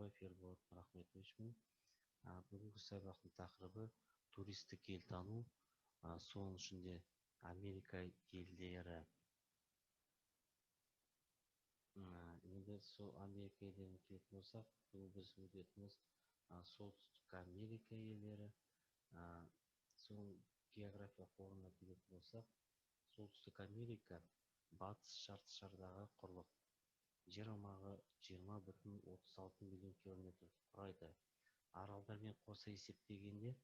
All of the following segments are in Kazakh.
Назарбаев Ерболат Рахметовичпен. Бүгінгі сабақтың тақырыбы туристік елтану, соның ішінде Америка елдері. Енді сол Америка елдеріне келетін болсақ, бұл біз өтетініміз солтүстік Америка елдері. Соның география қорына келетін болсақ, солтүстік Америка батыс жартышардағы құрлық. Жер аумағы 20,36 миллион километр құрайды. Аралдармен қоса есептегенде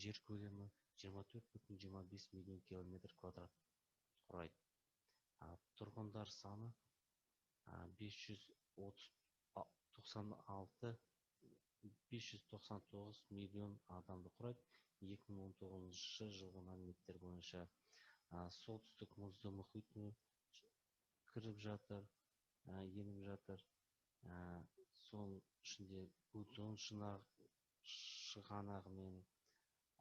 жер көлемі 24,25 миллион километр квадрат құрайды. Тұрғындар саны 599 миллион адамды құрайды. 2019 жылғы мәліметтер бойынша солтүстік мұзды мұхитына кіріп жатыр, еніп жатыр. Соның ішінде Гудзон шығанағы мен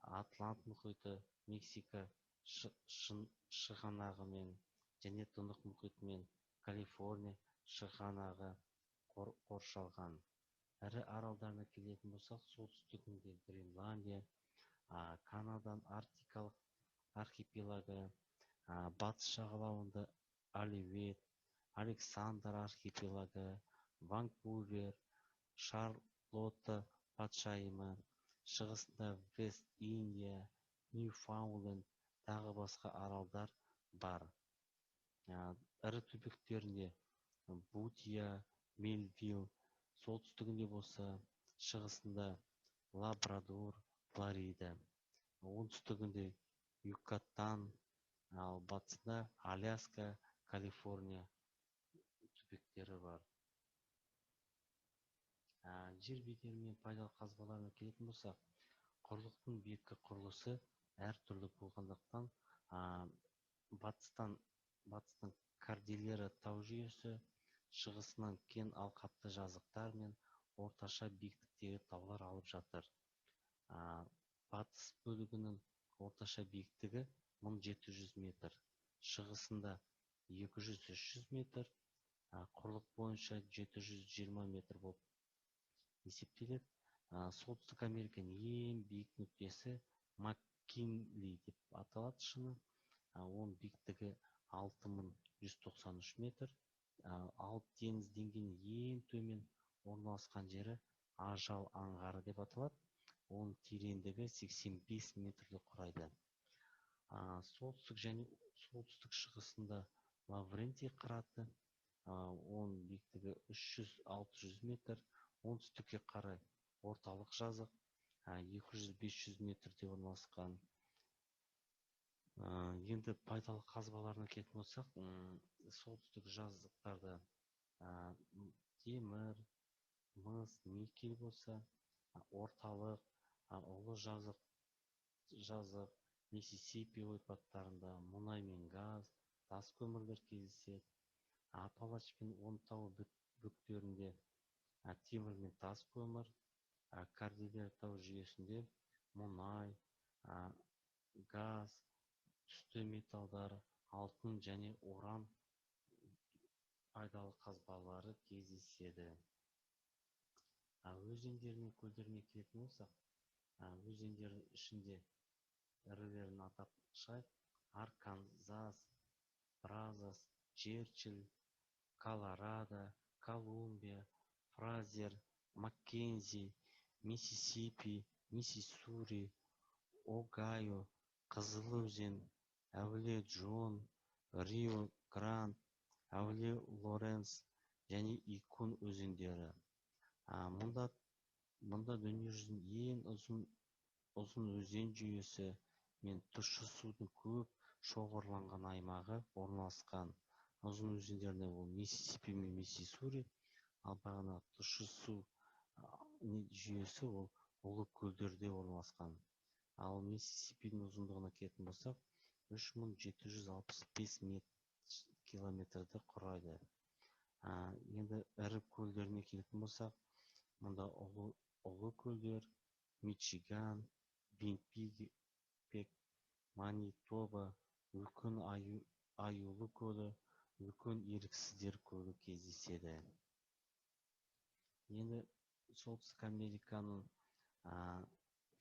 Атлант мұхиты, Мексика шығанағы мен және Тынық мұхиты мен Калифорния шығанағы қоршалған. Ірі аралдарына келетін болсақ, солтүстігінде Гренландия, Канадан Арктикалық архипелагы, батыс жағалауында Оливет, Александр архипелагы, Ванкувер, Шарлотта патшайымы, шығысында Вест-Индия, Ньюфаундленд, тағы басқа аралдар бар. Ірі түбектерінде Бутия, Мельвилл, солтүстігінде болса, шығысында Лабрадор, Флорида, оңтүстігінде Юкатан, ал батысында Аляска, Калифорния түбектері бар. Жер бедерімен пайдалы қазбаларына келетін болсақ, құрлықтың беткі құрылысы әртүрлі болғандықтан, батыстан Кордильера тау жүйесі, шығысынан кен алқапты жазықтар мен орташа биіктіктегі таулар алып жатыр. Батыс бөлігінің орташа биіктігі 1700 метр, шығысында 200-300 метр, құрлық бойынша 720 метр болып есептеледі. Солтүстік Американың ең биік нүктесі Маккинли деп аталады шыңы. Оның биіктігі 6193 метр. Ал теңіз деңгейінен ең төмен орналасқан жері Ажал аңғары деп аталады. Оның тереңдігі 85 метрді құрайды. Солтүстік және солтүстік шығысында Лаврентий қыраты, оның биіктігі 300-600 метр. Оңтүстікке қарай орталық жазық 200-500 метрде орналасқан. Енді пайдалы қазбаларына келетін болсақ, солтүстік жазықтарда темір, мыс, никель болса, орталық, ұлы жазық, Миссисипи ойпаттарында мұнай мен газ, тас көмірлер кездеседі. Апалач пен Оңтау бөктерінде темір мен тас көмір, Кордильера тау жүйесінде мұнай, газ, түсті металдар, алтын және уран пайдалы қазбалары кездеседі. Өзендер мен көлдеріне келетін болсақ, өзендердің ішінде ірілерін атап шығайық: Арканзас, Бразос, Черчилль, Колорадо, Колумбия, Фразер, Маккензи, Миссисипи, Миссури, Огайо, Қызыл өзен, Әулие Джон, Рио Гранде, Әулие Лоренс және Икун өзендері. Мұнда дүниежүзінің ең ұзын өзен жүйесі мен тұщы судың көп шоғырланған аймағы орналасқан. Ұзын өзендеріне ол Миссисипи мен Миссури, ал бағана тұщы су жүйесі ол ұлы көлдерде орналасқан. Ал Миссисипидің ұзындығына келетін болсақ, 3765 километрді құрайды. Енді ірі көлдеріне келетін болсақ, мұнда ұлы көлдер Мичиган, Виннипег, Манитоба, үлкен Аюлы көлі, үлкен Еріксіздер көлі кездеседі. Енді солтүстік Американың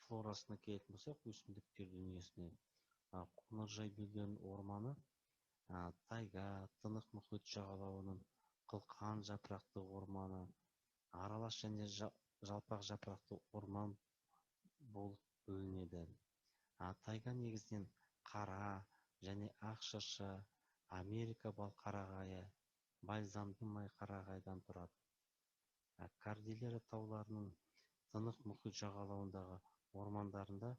флорасына келетін болсақ, өсімдіктер дүниесіне, қоңыржай белдеуінің орманы, тайга, тынық мұхит жағалауының қылқан жапырақты орманы, аралас және жалпақ жапырақты орман болып бөлінеді. Тайга негізінен қара және ақ шырша, Америка балқарағайы, бальзамды май қарағайдан тұрады. Кордильера тауларының тынық мұхит жағалауындағы ормандарында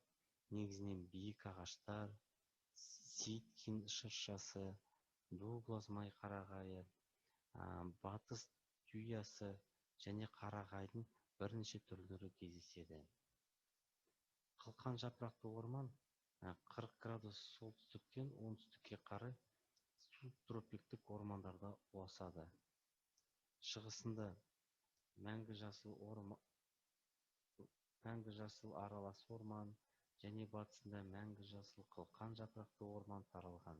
негізінен биік ағаштар, ситкин шыршасы, Дуглас май қарағайы, батыс туясы және қарағайдың бірнеше түрлері кездеседі. Қылқан жапырақты орман 40 градус солтүстіктен оңтүстікке қарай субтропиктік ормандарда ұласады. Шығысында мәңгі жасыл аралас орман және батысында мәңгі жасыл қылқан жапырақты орман таралған.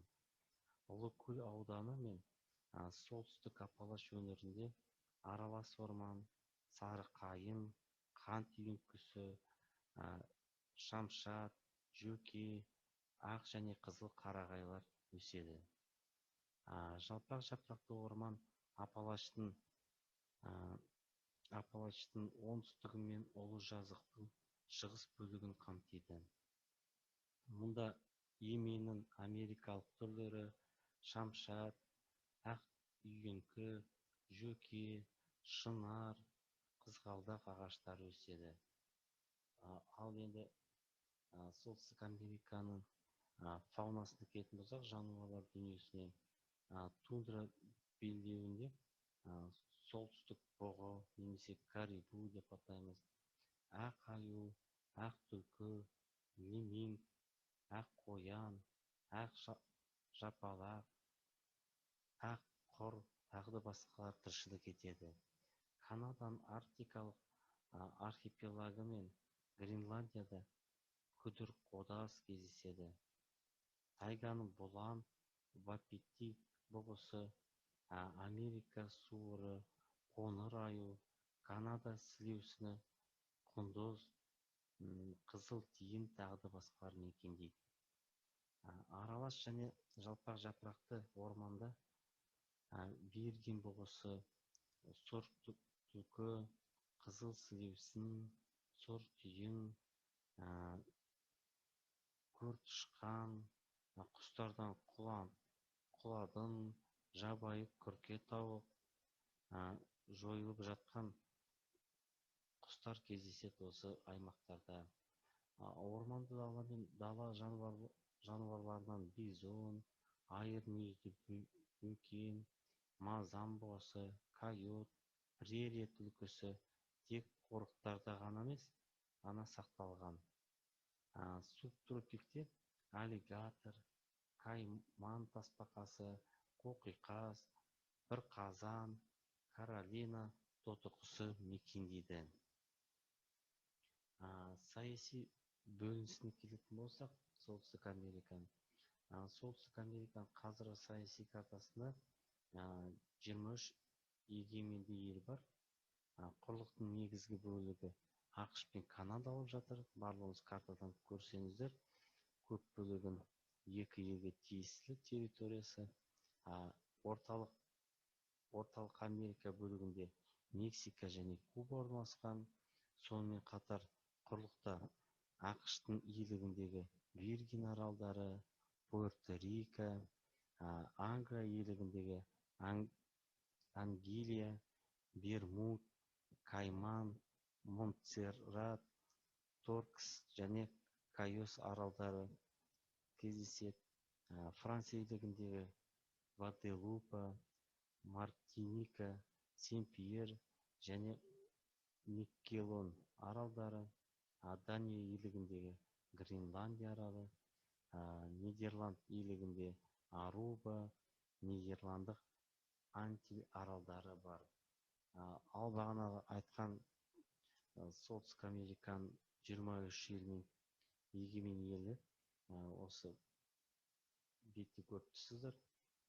Ұлыкөл ауданы мен солтүстік Апалаш өңірінде аралас орман, сары қайың, қант үйеңкісі, шамшат, жөке, ақ және қызыл қарағайлар өседі. Жалпақ жапырақты орман Апалаштың оңтүстігі мен Ұлы жазықтың шығыс бөлігін қамтиды. Мұнда еменнің америкалық түрлері, шамшат, ақ үйеңкі, жөке, шынар, қызғалдақ ағаштары өседі. Ал енді солтүстік Американың фаунасына келетін болсақ, жануарлар дүниесіне, тундра белдеуінде солтүстік бұғы немесе карибу деп атаймыз, ақ аю, ақ түлкі, леминг, ақ қоян, ақ жапалақ, ақ құр, тағы да басқалар тіршілік етеді. Канаданың арктикалық архипелагы мен Гренландияда күдір қодас кездеседі. Тайганың бұлан, вапити бұғысы, Америка суыры, қоңыр аю, Канада сілеусіні, құндыз, қызыл тиін тағы да басқалар мекендейді. Аралас және жалпақ жапырақты орманда Виргин бұғысы, сұр түлкі, қызыл сілеусін, сұр тиін, көртышқан, құстардан құладын, жабайы күрке тауық, жойылып жатқан құстар кездеседі осы аймақтарда. Орманды дала жануарларынан бизон, айыр мүйізді бөкен, мазан бұғысы, койот, прерия түлкісі тек қорықтарда ғана емес, сақталған. Субтропикте аллигатор, кайман тасбақасы, қоқиқаз, бір қазан, Каролина тотықұсы мекендейді. Саяси бөлінісіне келетін болсақ, солтүстік Американың. Солтүстік Американың қазіргі саяси картасында 23 егеменді ел бар. Құрлықтың негізгі бөлігі ақш пен Канада алып жатыр. Барлығыңыз картадан көрсеңіздер, көп бөлігін екі елге тиесілі территориясы. Орталық Америка бөлігінде Мексика және Куба орналасқан. Сонымен қатар құрлықта ақш-тың иелігіндегі Виргин аралдары, Пуэрто-Рико, Ангра иелігіндегі Ангилия, Бермуд, Кайман, Монтсеррат, Торкс және Кайос аралдары кездеседі. Франция иелігіндегі Гваделупа, Мартиника, Сен-Пьер және Микелон аралдары, Дания иелігіндегі Гренландия аралы, Нидерланд иелігінде Аруба, Нидерландық Антиль аралдары бар. Ал бағанағы айтқан солтүстік Американың 23 елінің егемен елі осы бетте көріп тұрсыздар.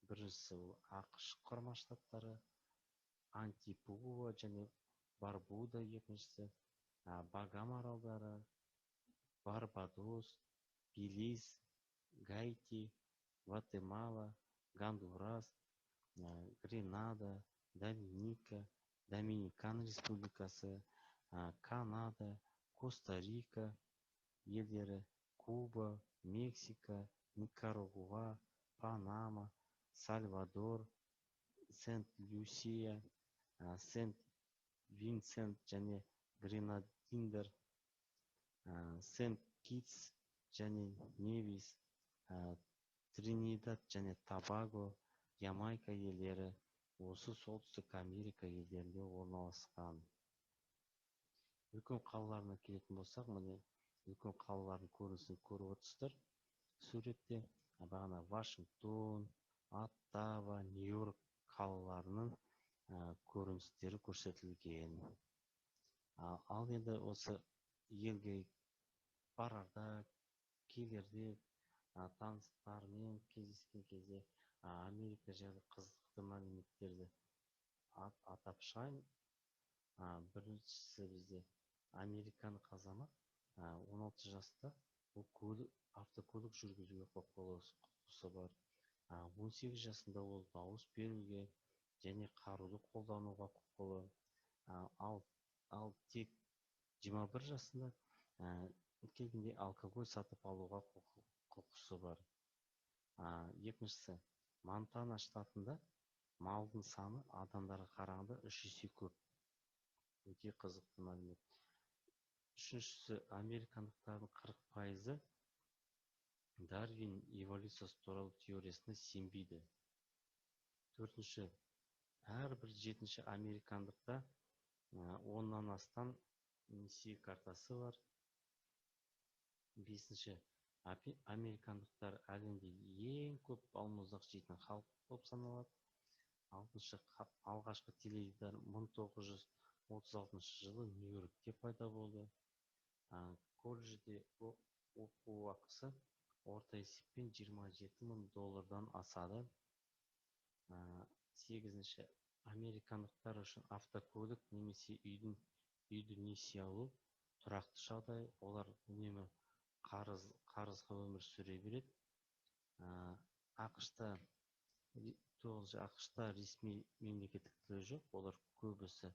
Біріншісі ол ақш құрама штаттары, Антипуа және Барбуда екіншісі, Багам аралдары, Барбадос, Белиз, Гаити, Гватемала, Гондурас, Гренада, Доминика, Доминикан Республикасы, Канада, Коста-Рика елдері, Куба, Мексика, Никарагуа, Панама, Сальвадор, Сент-Люсия, Сент-Винсент және Гренадиндер, Сент-Китс және Невис, Тринидад және Тобаго, Ямайка елдері осы Солтүстік Америка елдерінде орналасқан. Үлкен қалаларына келетін болсақ, міне үлкен қалалардың көрінісін көріп отырсыздар. Суретте бағана Вашингтон, Оттава, Нью-Йорк қалаларының көріністері көрсетілген. Ал енді осы елге барарда, келерде таныстармен кездескен кезде Америка жайлы қызықты мәліметтерді атап шығайын. Біріншісі бізде американдық азамат 16 жаста автокөлік жүргізуге құқысы бар. 18 жасында ол дауыс беруге және қаруды қолдануға құқылы. Ал тек 21 жасында келгенде алкоголь сатып алуға құқысы бар. Екіншісі, Монтана штатында малдың саны адамдарға қарағанда 3 есе көп. Өте қызықты мәлімет. Үшіншісі, американдықтардың 40% Дарвин эволюциясы туралы теориясына сенбейді. Төртінші, әрбір 7-ші американдықта 10-нан астам несие картасы бар. Бесінші, американдықтар әлемде ең көп балмұздақ жейтін халық болып саналады. Алтыншы, алғашқы теледидар 1936 жылы Нью-Йоркте пайда болды. Колледжде оқу ақысы орта есеппен $27,000 асады. Сегізінші, американдықтар үшін автокөлік немесе үйді несие алу тұрақты жағдай. Олар үнемі қарызға өмір сүре береді. ақш-та ресми мемлекеттік тілі жоқ. Олар көбісі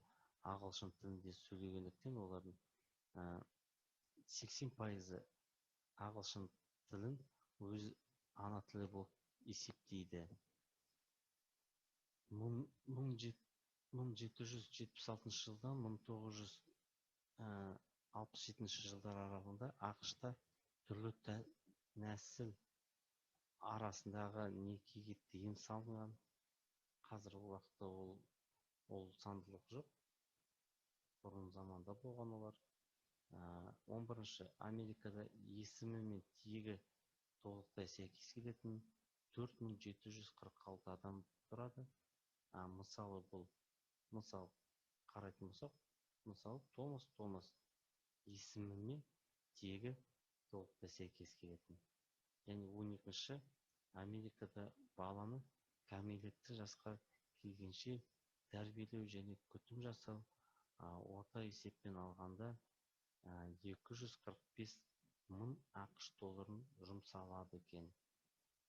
ағылшын тілінде сөйлегендіктен олардың 80% ағылшын тілін өз ана тілі болып есептейді. 1776 жылдан 1967 жылдар аралығында ақш-та түрлі нәсіл арасындағы некеге тыйым салынған. Қазіргі уақытта ол заңдылық жоқ. Бұрын заманда болған олар. 11-ші, Америкада есімі мен тегі толықтай сәйкес келетін 4746 адам тұрады. Мысал қарайтын болсақ, Томас есімі мен тегі толықтай сәйкес келетін. Және 12-ші, Америкада баланы кәмелетті жасқа келгенше тәрбиелеу және күтім жасау орта есеппен алғанда $245,000 ақш долларын жұмсалады екен.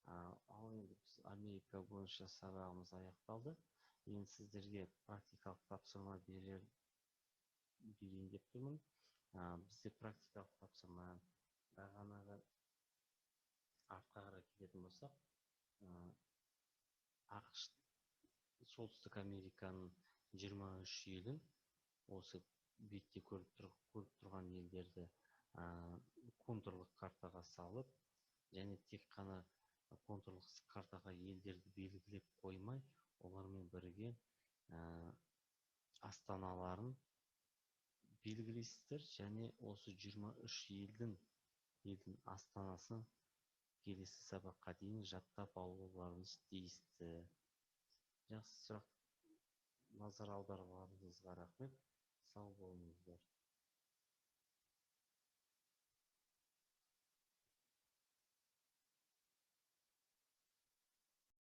Ал енді біз Америка бойынша сабағымыз аяқталды. Енді сіздерге практикалық тапсырма берейін деп тұрмын. Бізде практикалық тапсырма бағанағы артқа қарай келетін болсақ, ақш солтүстік Американың 23 елін, осы бетте көріп тұрған елдерді контурлық картаға салып, және тек қана контурлық картаға елдерді белгілеп қоймай, олармен бірге астаналарын белгілейсіздер, және осы 23 елдің астанасын келесі сабаққа дейін жаттап алуларыңыз тиісті. Жақсы сұрақ, назар аударуларыңызға рахмет. Сау болыңыздар.